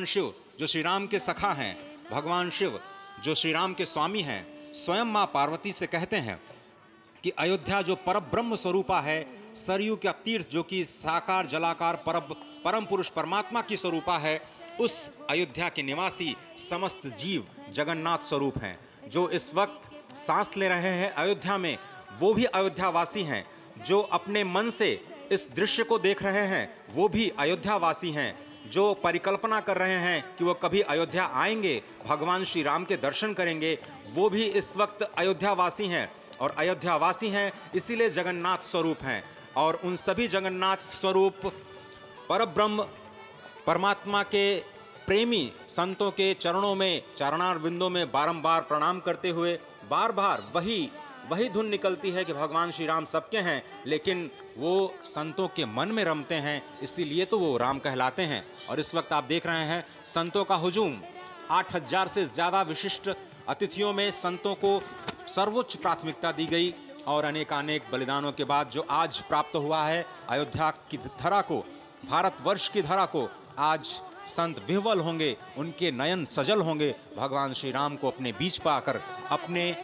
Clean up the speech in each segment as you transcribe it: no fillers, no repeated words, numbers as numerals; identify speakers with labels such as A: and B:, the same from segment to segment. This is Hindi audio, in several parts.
A: भगवान शिव जो श्री राम के सखा हैं, भगवान शिव जो श्री राम के स्वामी हैं, स्वयं मां पार्वती से कहते हैं कि अयोध्या जो परब्रह्म स्वरूपा है, सरयू का तीर्थ जो कि साकार जलाकार परम पुरुष परमात्मा की स्वरूपा है, उस अयोध्या के निवासी समस्त जीव जगन्नाथ स्वरूप हैं। जो इस वक्त सांस ले रहे हैं अयोध्या में, वो भी अयोध्यावासी हैं। जो अपने मन से इस दृश्य को देख रहे हैं, वो भी अयोध्यावासी हैं। जो परिकल्पना कर रहे हैं कि वो कभी अयोध्या आएंगे, भगवान श्री राम के दर्शन करेंगे, वो भी इस वक्त अयोध्यावासी हैं। और अयोध्यावासी हैं इसीलिए जगन्नाथ स्वरूप हैं। और उन सभी जगन्नाथ स्वरूप परब्रह्म परमात्मा के प्रेमी संतों के चरणों में, चरणार बिंदों में बारंबार प्रणाम करते हुए बार बार वही धुन निकलती है कि भगवान श्री राम सबके हैं, लेकिन वो संतों के मन में रमते हैं, इसीलिए तो वो राम कहलाते हैं। और इस वक्त आप देख रहे हैं संतों का हुजूम, 8000 से ज्यादा विशिष्ट अतिथियों में संतों को सर्वोच्च प्राथमिकता दी गई। और अनेकानेक बलिदानों के बाद जो आज प्राप्त हुआ है अयोध्या की धरा को, भारतवर्ष की धरा को, आज संत विह्वल होंगे, उनके नयन सजल होंगे भगवान श्री राम को अपने बीच पाकर, अपने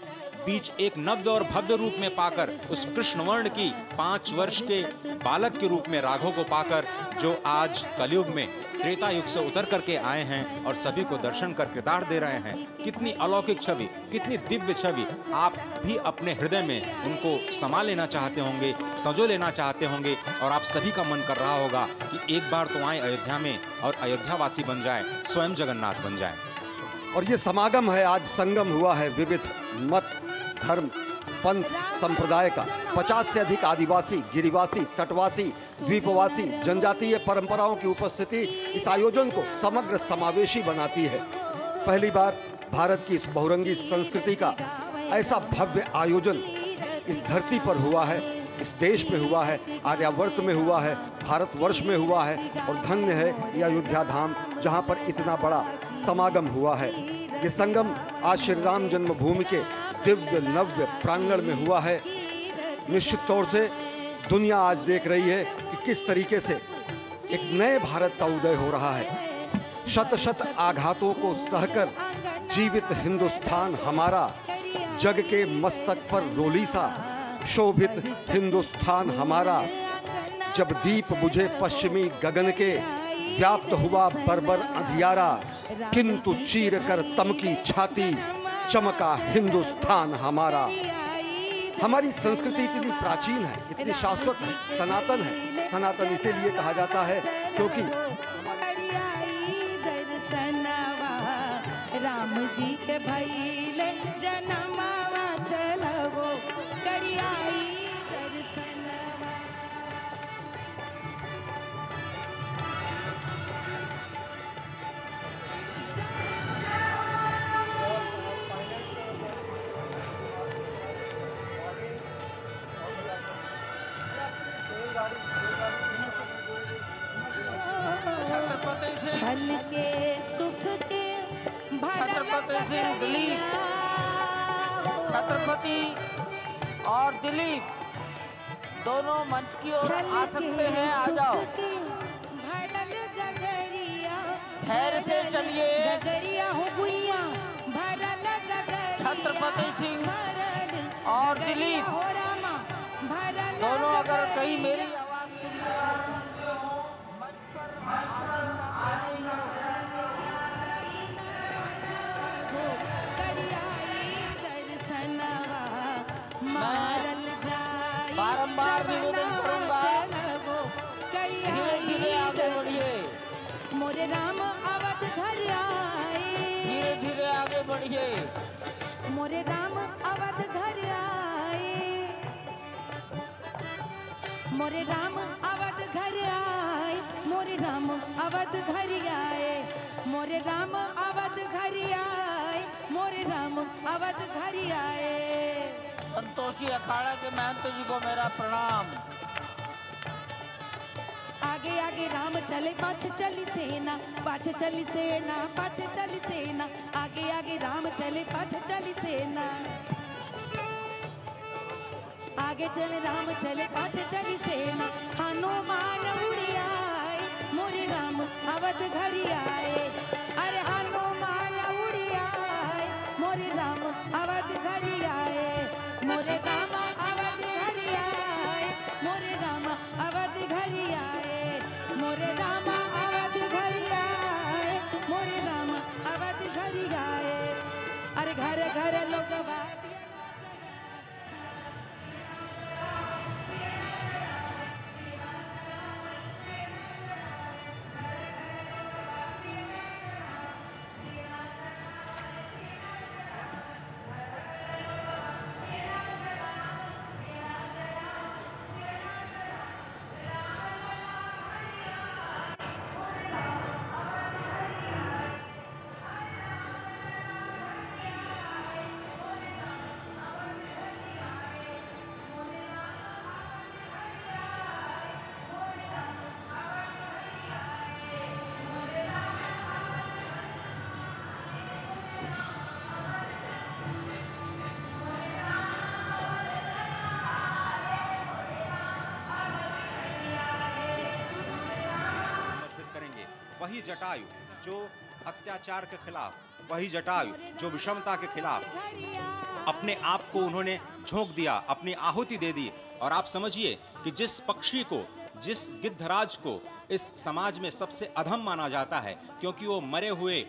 A: बीच एक नव्य और भव्य रूप में पाकर, उस कृष्ण वर्ण की 5 वर्ष के बालक के रूप में राघव को पाकर, जो आज कलयुग में त्रेता युग से उतर करके आए हैं और सभी को दर्शन कर किरदार दे रहे हैं। कितनी अलौकिक छवि, कितनी दिव्य छवि। आप भी अपने हृदय में उनको समा लेना चाहते होंगे, सजो लेना चाहते होंगे, और आप सभी का मन कर रहा होगा कि एक बार तो आए अयोध्या में और अयोध्यावासी बन जाए, स्वयं जगन्नाथ बन जाए।
B: और ये समागम है, आज संगम हुआ है विविध मत, धर्म, पंथ, संप्रदाय का। 50 से अधिक आदिवासी, गिरिवासी, तटवासी, द्वीपवासी, जनजातीय परंपराओं की उपस्थिति इस आयोजन को समग्र समावेशी बनाती है। पहली बार भारत की इस बहुरंगी संस्कृति का ऐसा भव्य आयोजन इस धरती पर हुआ है, इस देश में हुआ है, आर्यावर्त में हुआ है, भारतवर्ष में हुआ है। और धन्य है ये अयोध्या धाम जहाँ पर इतना बड़ा समागम हुआ है। ये संगम आज श्री राम जन्मभूमि के दिव्य नव्य प्रांगण में हुआ है। निश्चित तौर से दुनिया आज देख रही है कि किस तरीके से एक नए भारत का उदय हो रहा है। शत शत आघातों को सहकर जीवित हिंदुस्तान हमारा, जग के मस्तक पर रोली सा शोभित हिंदुस्तान हमारा। जब दीप बुझे पश्चिमी गगन के, व्याप्त हुआ बर्बर अंधियारा, किंतु चीर कर तमकी छाती, चमका हिंदुस्तान हमारा। हमारी संस्कृति इतनी प्राचीन है, इतनी शाश्वत है, सनातन है। सनातन इसीलिए कहा जाता है क्योंकि
C: राम जी के भैले जनमावा चलवो करियाई दर्शनवा। छल के सुख के
D: छत्रपति सिंह दिलीप, छत्रपति और दिलीप दोनों मंच की ओर आ सकते हैं। आ जाओ, धैर्य से चलिए। छत्रपति सिंह और दिलीप दोनों अगर कहीं मेरी आवाज सुन रहे हो, मंच पर आने का बारंबार निवेदन करूंगा, धीरे धीरे आगे बढ़िए।
C: मोरे राम अवध घर आए,
D: धीरे धीरे आगे बढ़िए।
C: मोरे राम अवध घर आए, मोरे राम अवध घर आए, मोरे राम अवध घर आए, मोरे राम अवध घर आए, मोरे राम अवध घर आए।
D: संतोषी अखाड़ा के महंत जी को मेरा प्रणाम।
C: आगे आगे राम चले, पाछे चली सेना, पाछे चली सेना, पाछे चली सेना। आगे आगे राम चले, पाछे चली सेना। आगे चले राम चले, पाछे चली सेना। हनुमान उड़ी आए, मोरे राम अवध घर आए।
A: वही जटायु जो अत्याचार के खिलाफ, वही जटायु जो विषमता के खिलाफ अपने आप को उन्होंने झोंक दिया, अपनी आहुति दे दी। और आप समझिए कि जिस पक्षी को, जिस गिद्धराज को इस समाज में सबसे अधम माना जाता है, क्योंकि वो मरे हुए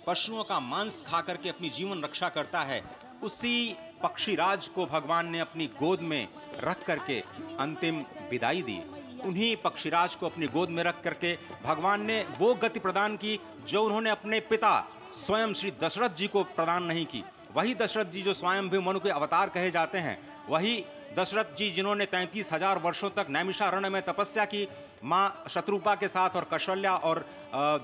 A: पशुओं का मांस खा करके अपनी जीवन रक्षा करता है, उसी पक्षीराज को भगवान ने अपनी गोद में रख करके अंतिम विदाई दी। उन्हीं पक्षीराज को अपनी गोद में रख करके भगवान ने वो गति प्रदान की जो उन्होंने अपने पिता स्वयं श्री दशरथ जी को प्रदान नहीं की। वही दशरथ जी जो स्वयं भी मनु के अवतार कहे जाते हैं, वही दशरथ जी जिन्होंने 33,000 वर्षों तक नैमिषारण्य में तपस्या की, माँ शत्रुपा के साथ और कौशल्या और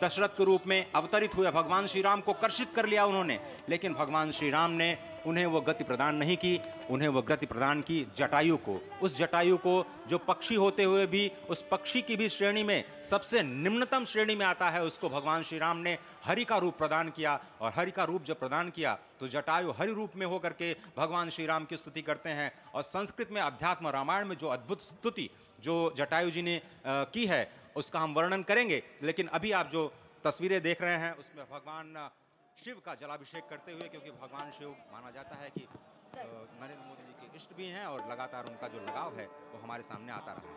A: दशरथ के रूप में अवतरित हुए भगवान श्री राम को कर्षित कर लिया उन्होंने, लेकिन भगवान श्री राम ने उन्हें वो गति प्रदान नहीं की, उन्हें वो गति प्रदान की जटायु को। उस जटायु को जो पक्षी होते हुए भी उस पक्षी की भी श्रेणी में सबसे निम्नतम श्रेणी में आता है, उसको भगवान श्री राम ने हरि का रूप प्रदान किया। और हरि का रूप जब प्रदान किया तो जटायु हरि रूप में होकर के भगवान श्री राम की स्तुति करते हैं। और संस्कृत में अध्यात्म रामायण में जो अद्भुत स्तुति जो जटायु जी ने की है उसका हम वर्णन करेंगे, लेकिन अभी आप जो तस्वीरें देख रहे हैं उसमें भगवान शिव का जलाभिषेक करते हुए, क्योंकि भगवान शिव माना जाता है कि नरेंद्र मोदी जी के इष्ट भी हैं और लगातार उनका जो लगाव है वो हमारे सामने आता रहा है।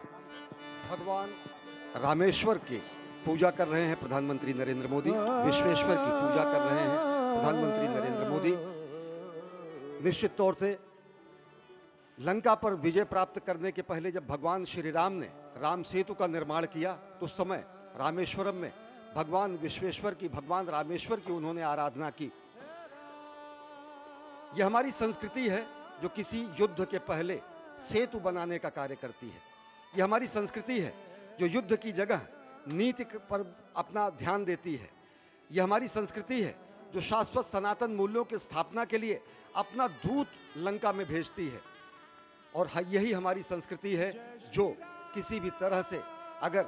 B: भगवान रामेश्वर की पूजा कर रहे हैं प्रधानमंत्री नरेंद्र मोदी, विश्वेश्वर की पूजा कर रहे हैं प्रधानमंत्री नरेंद्र मोदी। निश्चित तौर से लंका पर विजय प्राप्त करने के पहले जब भगवान श्री राम ने राम सेतु का निर्माण किया तो उस समय रामेश्वरम में भगवान विश्वेश्वर की, भगवान रामेश्वर की उन्होंने आराधना की। यह हमारी संस्कृति है जो किसी युद्ध के पहले सेतु बनाने का कार्य करती है। यह हमारी संस्कृति है जो युद्ध की जगह नीति पर अपना ध्यान देती है। यह हमारी संस्कृति है जो शाश्वत सनातन मूल्यों की स्थापना के लिए अपना दूत लंका में भेजती है। और यही हमारी संस्कृति है जो किसी भी तरह से अगर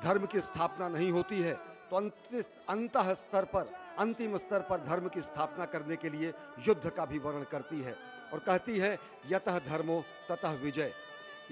B: धर्म की स्थापना नहीं होती है तो अंतः स्तर पर, अंतिम स्तर पर धर्म की स्थापना करने के लिए युद्ध का भी वर्णन करती है और कहती है यतः धर्मो ततः विजय,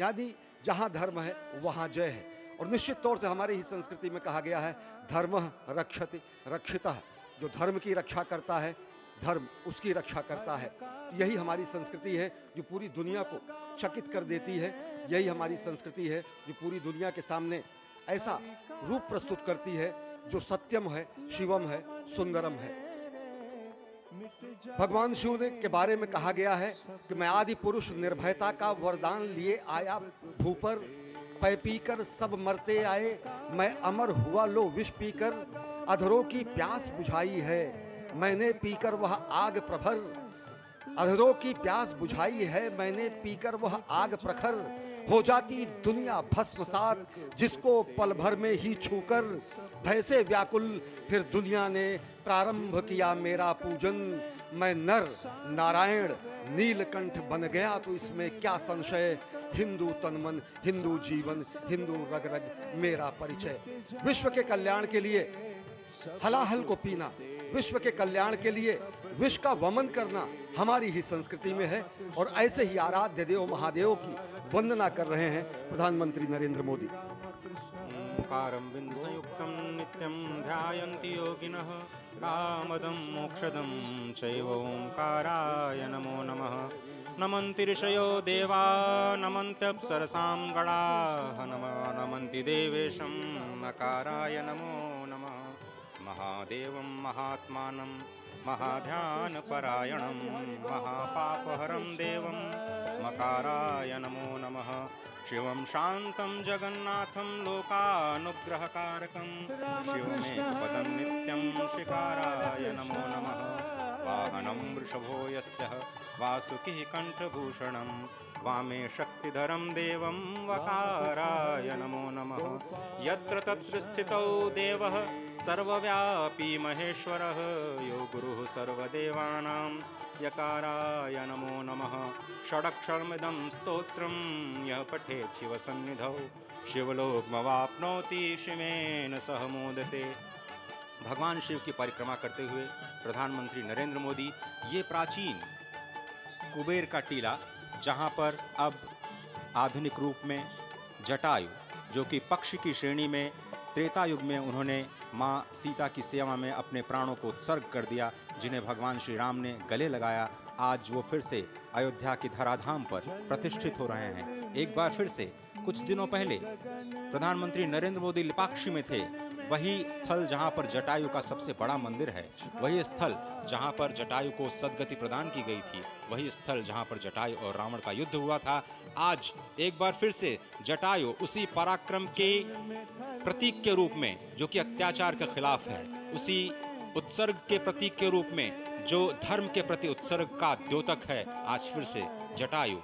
B: यानी जहां धर्म है वहां जय है। और निश्चित तौर से हमारी ही संस्कृति में कहा गया है धर्मः रक्षति रक्षितः, जो धर्म की रक्षा करता है धर्म उसकी रक्षा करता है। यही हमारी संस्कृति है जो पूरी दुनिया को चकित कर देती है। यही हमारी संस्कृति है जो पूरी दुनिया के सामने ऐसा रूप प्रस्तुत करती है जो सत्यम है, शिवम है, सुंदरम है। भगवान शिव के बारे में कहा गया है कि मैं आदि पुरुष निर्भयता का वरदान लिए आया भूपर, पै पीकर सब मरते आए, मैं अमर हुआ लो विष पीकर, अधरों की प्यास बुझाई है मैंने पीकर वह आग प्रखर, अधरों की प्यास बुझाई है मैंने पीकर वह आग प्रखर, हो जाती दुनिया भस्मसात जिसको पल भर में ही छूकर, भय से व्याकुल फिर दुनिया ने प्रारंभ किया मेरा पूजन, मैं नर नारायण नीलकंठ बन गया तो इसमें क्या संशय, हिंदू तनमन हिंदू जीवन हिंदू रग रग मेरा परिचय। विश्व के कल्याण के लिए हलाहल को पीना, विश्व के कल्याण के लिए विश्व का वमन करना हमारी ही संस्कृति में है। और ऐसे ही आराध्य देव महादेव की वंदना कर रहे हैं प्रधानमंत्री नरेंद्र मोदी।
A: ओंकारं बिंदु संयुक्तं नित्यं ध्यायन्ति योगिनः, कामदं मोक्षदं चैव ओंकाराय नमो नमः। नमन्ति ऋषयो देवा नमन्त्यप्सरसां गणाः, नमन्ति देवेशं नकाराय नमो नमः। महादेवं महात्मानं महाध्यानपरायणं, महापापहरं देवं मकाराय नमो नमः। शिवं शान्तं जगन्नाथं लोकानुग्रहकारकं, शिवमेकपदं नित्यं शिकाराय नमो नमः। वाहनं वृषभो यस्य वासुकिः कण्ठभूषणं, वामे शक्तिधरं देवं वकाराय नमो नमः। यत्र तत्र स्थितौ देवः सर्वव्यापी महेश्वरः, यो गुरुः सर्वदेवानां यकाराय नमो नमः। षडक्षरमिदं स्तोत्रं यः पठेत् शिवसन्निधौ, शिवलोकमवाप्नोति शिवेन सह मोदते। भगवान शिव की परिक्रमा करते हुए प्रधानमंत्री नरेंद्र मोदी ये प्राचीन कुबेर का टीला, जहां पर अब आधुनिक रूप में जटायु जो कि पक्षी की श्रेणी में त्रेता युग में उन्होंने माँ सीता की सेवा में अपने प्राणों को उत्सर्ग कर दिया, जिन्हें भगवान श्री राम ने गले लगाया, आज वो फिर से अयोध्या की धराधाम पर प्रतिष्ठित हो रहे हैं। एक बार फिर से कुछ दिनों पहले प्रधानमंत्री नरेंद्र मोदी लिपाक्षी में थे, वही स्थल जहां पर जटायु का सबसे बड़ा मंदिर है, वही स्थल जहां पर जटायु को सद्गति प्रदान की गई थी, वही स्थल जहां पर जटायु और रावण का युद्ध हुआ था, आज एक बार फिर से जटायु उसी पराक्रम के प्रतीक के रूप में, जो कि अत्याचार के खिलाफ है, उसी उत्सर्ग के प्रतीक के रूप में, जो धर्म के प्रति उत्सर्ग का द्योतक है, आज फिर से जटायु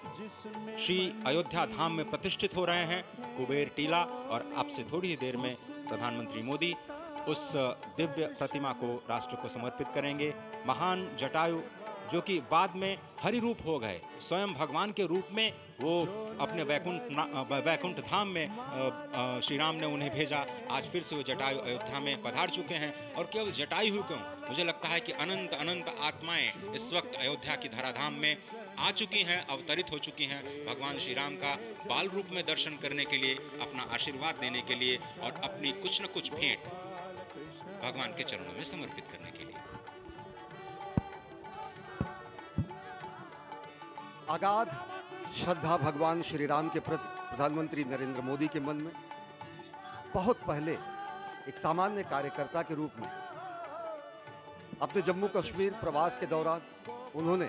A: श्री अयोध्या धाम में प्रतिष्ठित हो रहे हैं, कुबेर टीला। और अब से थोड़ी ही देर में प्रधानमंत्री मोदी उस दिव्य प्रतिमा को राष्ट्र को समर्पित करेंगे। महान जटायु जो कि बाद में हरि रूप हो गए, स्वयं भगवान के रूप में वो अपने वैकुंठ धाम में श्री राम ने उन्हें भेजा। आज फिर से वो जटायु अयोध्या में पधार चुके हैं। और केवल जटायु ही क्यों, मुझे लगता है कि अनंत अनंत आत्माएं इस वक्त अयोध्या की धराधाम में आ चुकी हैं, अवतरित हो चुकी हैं, भगवान श्री राम का बाल रूप में दर्शन करने के लिए, अपना आशीर्वाद देने के लिए और अपनी कुछ न कुछ भेंट भगवान के चरणों में समर्पित करने के लिए।
B: अगाध श्रद्धा भगवान श्री राम के प्रति प्रधानमंत्री नरेंद्र मोदी के मन में बहुत पहले एक सामान्य कार्यकर्ता के रूप में अपने जम्मू कश्मीर प्रवास के दौरान उन्होंने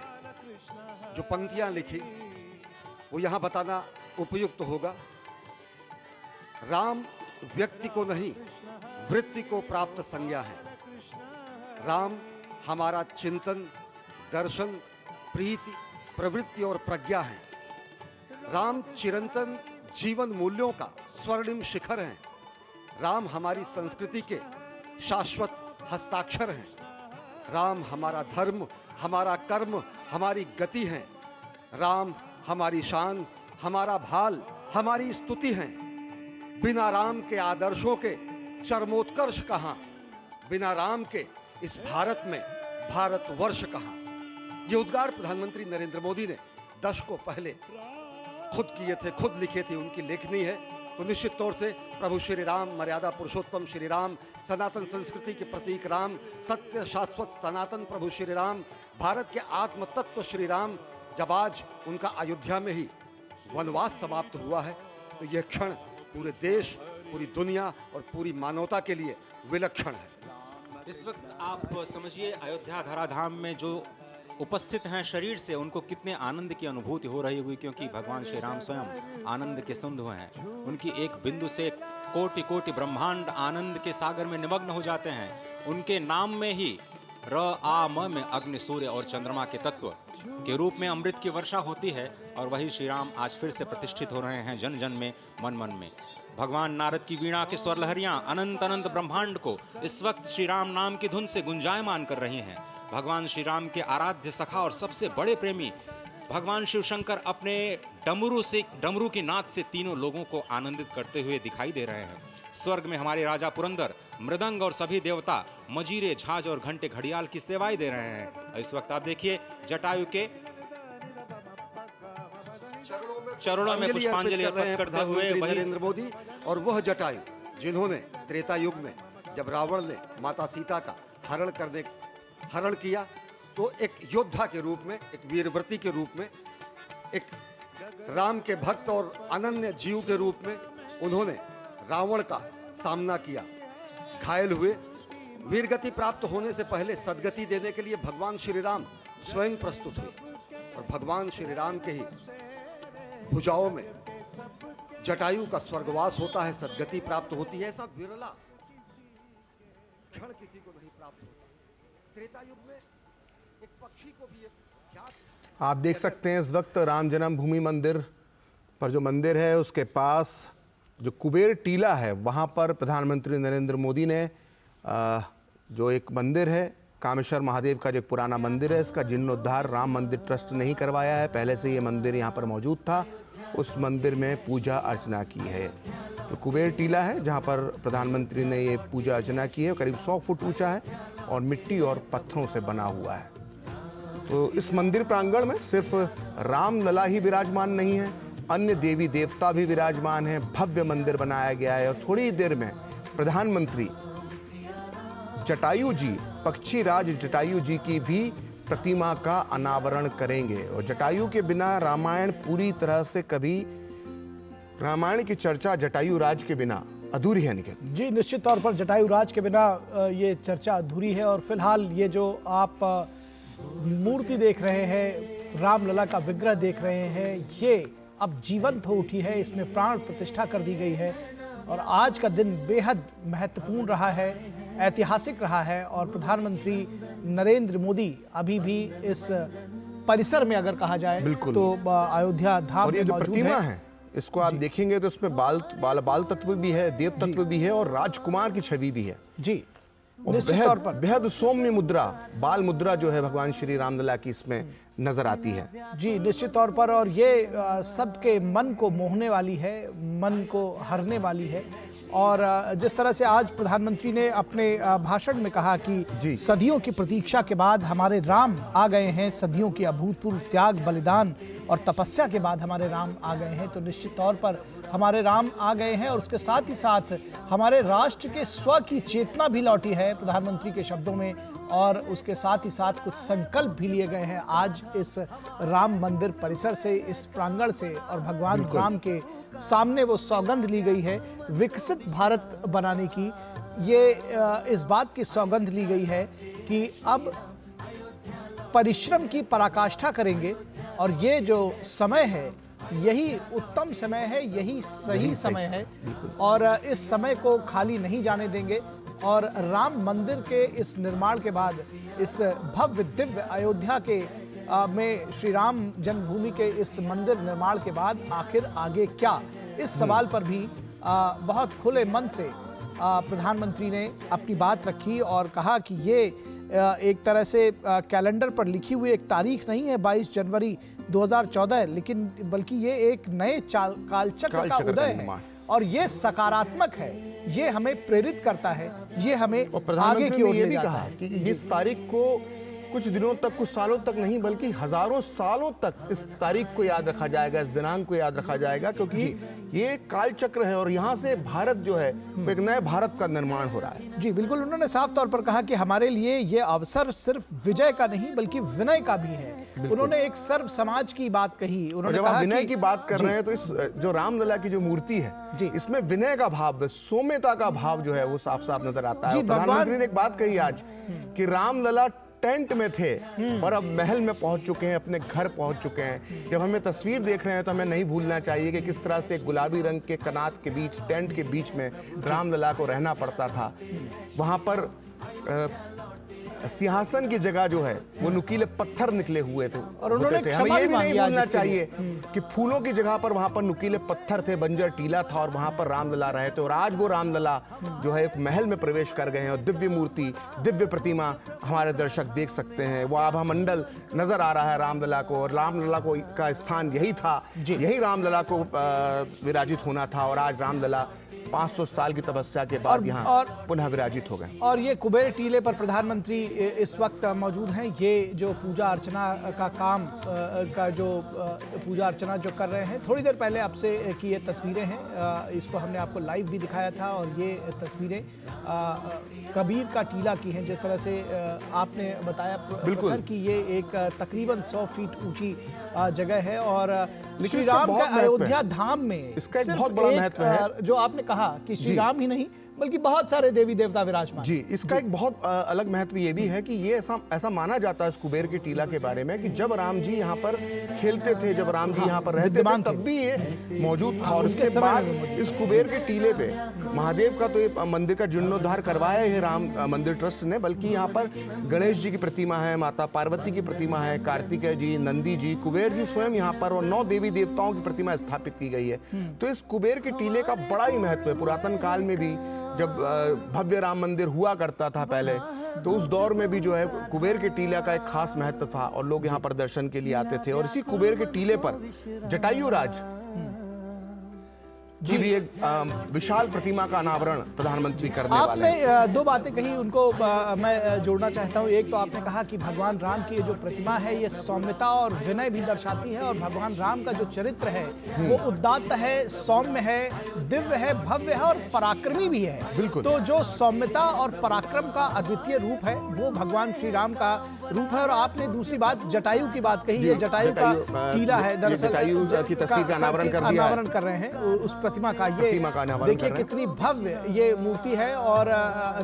B: जो पंक्तियां लिखी वो यहां बताना उपयुक्त होगा। राम व्यक्ति को नहीं, वृत्ति को प्राप्त संज्ञा है। राम हमारा चिंतन, दर्शन, प्रीति, प्रवृत्ति और प्रज्ञा है। राम चिरंतन जीवन मूल्यों का स्वर्णिम शिखर है। राम हमारी संस्कृति के शाश्वत हस्ताक्षर हैं। राम हमारा धर्म, हमारा कर्म, हमारी गति है। राम हमारी शान, हमारा भाल, हमारी स्तुति है। बिना राम के आदर्शों के चरमोत्कर्ष कहाँ, बिना राम के इस भारत में भारतवर्ष कहाँ। ये उद्गार प्रधानमंत्री नरेंद्र मोदी ने दशकों पहले खुद किए थे, खुद लिखे थे, उनकी लेखनी है। तो निश्चित तौर से प्रभु श्री राम, मर्यादा पुरुषोत्तम श्री राम, सनातन संस्कृति के प्रतीक राम, सत्य शाश्वत सनातन प्रभु श्री राम, भारत के आत्म तत्व श्री राम, जब आज उनका अयोध्या में ही वनवास समाप्त हुआ है, तो यह क्षण पूरे देश, पूरी दुनिया और पूरी मानवता के लिए विलक्षण है।
A: इस वक्त आप समझिए अयोध्या धराधाम में जो उपस्थित हैं शरीर से, उनको कितने आनंद की अनुभूति हो रही होगी, क्योंकि भगवान श्री राम स्वयं आनंद के सिंधु हैं। उनकी एक बिंदु से कोटि कोटि ब्रह्मांड आनंद के सागर में निमग्न हो जाते हैं। उनके नाम में ही र आ म में अग्नि, सूर्य और चंद्रमा के तत्व के रूप में अमृत की वर्षा होती है। और वही श्री राम आज फिर से प्रतिष्ठित हो रहे हैं जन जन में, मन मन में। भगवान नारद की वीणा की स्वर लहरियां अनंत अनंत ब्रह्मांड को इस वक्त श्री राम नाम की धुन से गुंजायमान कर रही हैं। भगवान श्री राम के आराध्य सखा और सबसे बड़े प्रेमी भगवान शिव शंकर अपने डमरू की नाद से तीनों लोगों को आनंदित करते हुए दिखाई दे रहे हैं। स्वर्ग में हमारे राजा पुरंदर मृदंग और सभी देवता मजीरे, झांझ और घंटे घड़ियाल की सेवाएं दे रहे हैं। इस वक्त आप देखिए जटायु के चरणों में पुष्पांजलि अर्पित करते हुए
B: नरेंद्र मोदी, और वह जटायु जिन्होंने त्रेता युग में जब रावण ने माता सीता का हरण किया, तो एक योद्धा के रूप में, एक वीरव्रती के रूप में, एक राम के भक्त और अनन्य जीव के रूप में उन्होंने रावण का सामना किया। घायल हुए, वीरगति प्राप्त होने से पहले सद्गति देने के लिए भगवान श्री राम स्वयं प्रस्तुत हुए, और भगवान श्री राम के ही भुजाओं में जटायु का स्वर्गवास होता है, सद्गति प्राप्त होती है। ऐसा विरला क्षण किसी को नहीं प्राप्त होता। त्रेता युग में एक पक्षी को भी
E: आप देख सकते हैं इस वक्त राम जन्मभूमि मंदिर पर जो मंदिर है उसके पास जो कुबेर टीला है, वहाँ पर प्रधानमंत्री नरेंद्र मोदी ने जो एक मंदिर है कामेश्वर महादेव का, जो एक पुराना मंदिर है, इसका जीर्णोद्धार राम मंदिर ट्रस्ट नहीं करवाया है, पहले से ये मंदिर यहाँ पर मौजूद था, उस मंदिर में पूजा अर्चना की है। तो कुबेर टीला है जहाँ पर प्रधानमंत्री ने ये पूजा अर्चना की है, करीब 100 फुट ऊंचा है और मिट्टी और पत्थरों से बना हुआ है। तो इस मंदिर प्रांगण में सिर्फ राम लला ही विराजमान नहीं है, अन्य देवी देवता भी विराजमान हैं। भव्य मंदिर बनाया गया है और थोड़ी ही देर में प्रधानमंत्री जटायु जी, पक्षीराज जटायु जी की भी प्रतिमा का अनावरण करेंगे। और जटायु के बिना रामायण पूरी तरह से कभी, रामायण की चर्चा जटायु राज के बिना अधूरी है निखिल।
F: जी निश्चित तौर पर जटायु राज के बिना ये चर्चा अधूरी है। और फिलहाल ये जो आप मूर्ति देख रहे हैं, रामलला का विग्रह देख रहे हैं, ये अब जीवंत हो उठी है, इसमें प्राण प्रतिष्ठा कर दी गई है। और आज का दिन बेहद महत्वपूर्ण रहा है, ऐतिहासिक रहा है। और प्रधानमंत्री नरेंद्र मोदी अभी भी इस परिसर में अगर कहा जाए तो अयोध्या धाम में मौजूद है।
E: इसको आप देखेंगे तो इसमें बाल तत्व भी है, देव तत्व भी है और राजकुमार की छवि भी है। जी निश्चित तौर पर बेहद सौम्य मुद्रा, बाल मुद्रा जो है भगवान श्री रामलला की इसमें नजर आती है।
F: जी निश्चित तौर पर। और ये सबके मन को मोहने वाली है, मन को हरने वाली है। और जिस तरह से आज प्रधानमंत्री ने अपने भाषण में कहा कि सदियों की प्रतीक्षा के बाद हमारे राम आ गए हैं, सदियों की अभूतपूर्व त्याग, बलिदान और तपस्या के बाद हमारे राम आ गए हैं, तो निश्चित तौर पर हमारे राम आ गए हैं। और उसके साथ ही साथ हमारे राष्ट्र के स्व की चेतना भी लौटी है प्रधानमंत्री के शब्दों में। और उसके साथ ही साथ कुछ संकल्प भी लिए गए हैं आज इस राम मंदिर परिसर से, इस प्रांगण से। और भगवान राम के सामने वो सौगंध ली गई है विकसित भारत बनाने की। ये इस बात की सौगंध ली गई है कि अब परिश्रम की पराकाष्ठा करेंगे। और ये जो समय है यही उत्तम समय है, यही सही समय है। और इस समय को खाली नहीं जाने देंगे। और राम मंदिर के इस निर्माण के बाद, इस भव्य दिव्य अयोध्या के में श्री राम जन्मभूमि के इस मंदिर निर्माण के बाद आखिर आगे क्या, इस सवाल पर भी बहुत खुले मन से प्रधानमंत्री ने अपनी बात रखी। और कहा कि ये एक तरह से कैलेंडर पर लिखी हुई एक तारीख नहीं है 22 जनवरी 2014, लेकिन बल्कि ये एक नए कालचक्र का उदय है। और ये सकारात्मक है, ये हमें प्रेरित करता है, ये हमें आगे की ओर ले जाता है।
E: कि इस तारीख को कुछ दिनों तक, कुछ सालों तक नहीं बल्कि हजारों सालों तक इस तारीख को याद रखा जाएगा, इस दिनांक को याद रखा जाएगा, क्योंकि ये काल चक्र है और यहाँ से भारत जो है वो एक नए भारत का निर्माण हो रहा है।
F: जी बिल्कुल। उन्होंने साफ तौर पर कहा कि हमारे लिए ये अवसर सिर्फ विजय का नहीं बल्कि विनय का भी है। उन्होंने एक सर्व समाज की बात कही। उन्होंने
E: जब आप विनय की बात कर रहे हैं तो इस जो रामलला की जो मूर्ति है इसमें विनय का भाव, सौम्यता का भाव जो है वो साफ साफ नजर आता है। प्रधानमंत्री ने एक बात कही आज कि रामलला टेंट में थे और अब महल में पहुंच चुके हैं, अपने घर पहुंच चुके हैं। जब हमें तस्वीर देख रहे हैं तो हमें नहीं भूलना चाहिए कि किस तरह से गुलाबी रंग के कनात के बीच, टेंट के बीच में रामलला को रहना पड़ता था। वहां पर सिंहासन की जगह जो है वो नुकीले पत्थर निकले हुए थे।
F: और उन्होंने
E: हमें ये भी नहीं भूलना चाहिए कि फूलों की जगह पर वहां पर नुकीले पत्थर थे, बंजर टीला था और वहां पर रामलला रहे थे। और आज वो रामलला जो है एक महल में प्रवेश कर गए हैं और दिव्य मूर्ति, दिव्य प्रतिमा हमारे दर्शक देख सकते हैं। वो आभा मंडल नजर आ रहा है रामलला को। और रामलला को का स्थान यही था, यही रामलला को विराजित होना था। और आज रामलला 500 साल की तपस्या के बाद यहाँ पुनः विराजित हो गए।
F: और ये कुबेर टीले पर प्रधानमंत्री इस वक्त मौजूद हैं। ये जो पूजा अर्चना का काम का जो पूजा अर्चना जो कर रहे हैं, थोड़ी देर पहले आपसे की ये तस्वीरें हैं, इसको हमने आपको लाइव भी दिखाया था। और ये तस्वीरें कबीर का टीला की हैं। जिस तरह से आपने बताया बिल्कुल कि ये एक तकरीबन 100 फीट ऊंची जगह है। और श्री राम के अयोध्या धाम में
E: इसका एक बहुत बड़ा महत्व है।
F: जो आपने कहा कि श्री राम ही नहीं बल्कि बहुत सारे देवी देवता विराजमान।
E: जी, इसका एक बहुत अलग महत्व ये भी है कि ये ऐसा माना जाता है इस कुबेर के टीला के बारे में कि जब राम जी यहाँ पर खेलते थे, जब राम जी यहाँ पर रहते थे, तब भी ये मौजूद था। और उसके बाद इस कुबेर के टीले पे महादेव का तो ये मंदिर का जीर्णोद्धार करवाया है राम मंदिर ट्रस्ट ने, बल्कि यहाँ पर गणेश जी की प्रतिमा है, माता पार्वती की प्रतिमा है, कार्तिकेय जी, नंदी जी, कुबेर जी स्वयं यहाँ पर, और 9 देवी देवताओं की प्रतिमा स्थापित की गई है। तो इस कुबेर के टीले का बड़ा ही महत्व है। पुरातन काल में भी जब भव्य राम मंदिर हुआ करता था पहले, तो उस दौर में भी जो है कुबेर के टीले का एक खास महत्व था और लोग यहाँ पर दर्शन के लिए आते थे। और इसी कुबेर के टीले पर जटायु राज की भी एक विशाल प्रतिमा का अनावरण प्रधानमंत्री करने वाले हैं।
F: आपने दो बातें कही, उनको मैं जोड़ना चाहता हूँ। एक तो आपने कहा कि भगवान राम की ये जो प्रतिमा है ये सौम्यता और विनय भी दर्शाती है, और भगवान राम का जो चरित्र है वो उदात्त है, सौम्य है, दिव्य है, भव्य है और पराक्रमी भी है।
E: बिल्कुल।
F: तो जो सौम्यता और पराक्रम का अद्वितीय रूप है वो भगवान श्री राम का रूप है। और आपने दूसरी बात जटायु की बात कही, ये जटायु का टीला है, दरअसल
E: जटायु की तस्वीर का अनावरण कर दिया है।
F: अनावरण कर रहे हैं उस प्रतिमा का। ये
E: अनावरण
F: देखिए कितनी भव्य ये मूर्ति है, और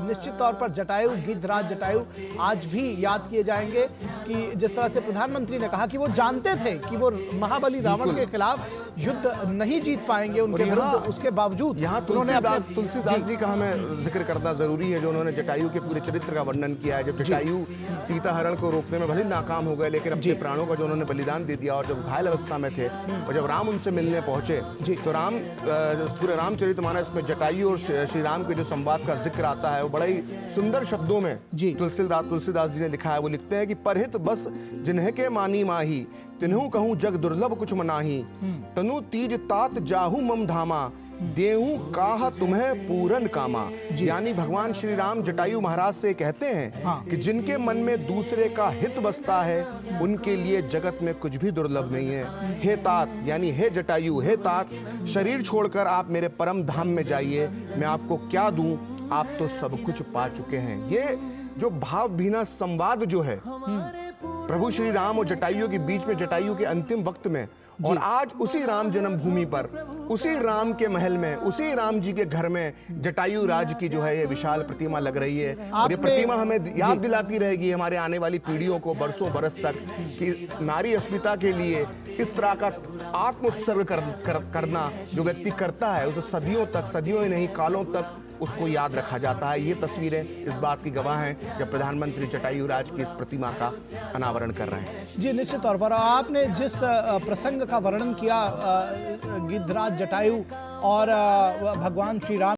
F: निश्चित तौर पर जटायु, गिद्धराज जटायु आज भी याद किए जाएंगे। कि जिस तरह से प्रधानमंत्री ने कहा कि वो जानते थे कि वो महाबली रावण के खिलाफ युद्ध नहीं जीत पाएंगे उनके विरुद्ध, उसके बावजूद
E: यहाँ तुलसीदास जी का हमें जिक्र करना जरूरी है, जो उन्होंने जटायु के पूरे चरित्र का वर्णन किया है। जब जटायु सीता हरण को रोकने में भले नाकाम हो गए, लेकिन अपने प्राणों का जो उन्होंने बलिदान दे दिया, और जब घायल अवस्था में थे और जब राम उनसे मिलने पहुंचे तो पूरे रामचरितमानस में जटायु और श्री राम के जो संवाद का जिक्र आता है वो बड़ा ही सुंदर शब्दों में तुलसीदास जी ने लिखा है। वो लिखते हैं कि परहित बस जिन्हें के मानी माही, तिन्हु कहूं जग दुर्लभ कुछ मनाही, तनु तीज तात जाहू मम धामा, देहू काह तुम्हें पूरन कामा। यानी भगवान श्री राम जटायु महाराज से कहते हैं कि जिनके मन में दूसरे का हित बसता है उनके लिए जगत में कुछ भी दुर्लभ नहीं है। हे तात, यानी हे जटायु, हे तात, शरीर छोड़कर आप मेरे परम धाम में जाइए, मैं आपको क्या दूं, आप तो सब कुछ पा चुके हैं। ये जो भाव भीना संवाद जो है प्रभु श्री राम और जटायु के बीच में, जटायु के अंतिम वक्त में, और आज उसी राम जन्मभूमि पर, उसी राम के महल में, उसी राम जी के घर में जटायु राज की जो है ये विशाल प्रतिमा लग रही है। और ये प्रतिमा हमें याद दिलाती रहेगी हमारे आने वाली पीढ़ियों को बरसों बरस तक कि नारी अस्मिता के लिए इस तरह का आत्म उत्सर्ग करना जो व्यक्ति करता है उसे सदियों तक, सदियों ही नहीं कालों तक उसको याद रखा जाता है। ये तस्वीरें इस बात की गवाह हैं जब प्रधानमंत्री जटायु राज की इस प्रतिमा का अनावरण कर रहे हैं।
F: जी निश्चित तौर पर आपने जिस प्रसंग का वर्णन किया गिद्धराज जटायु और भगवान श्री राम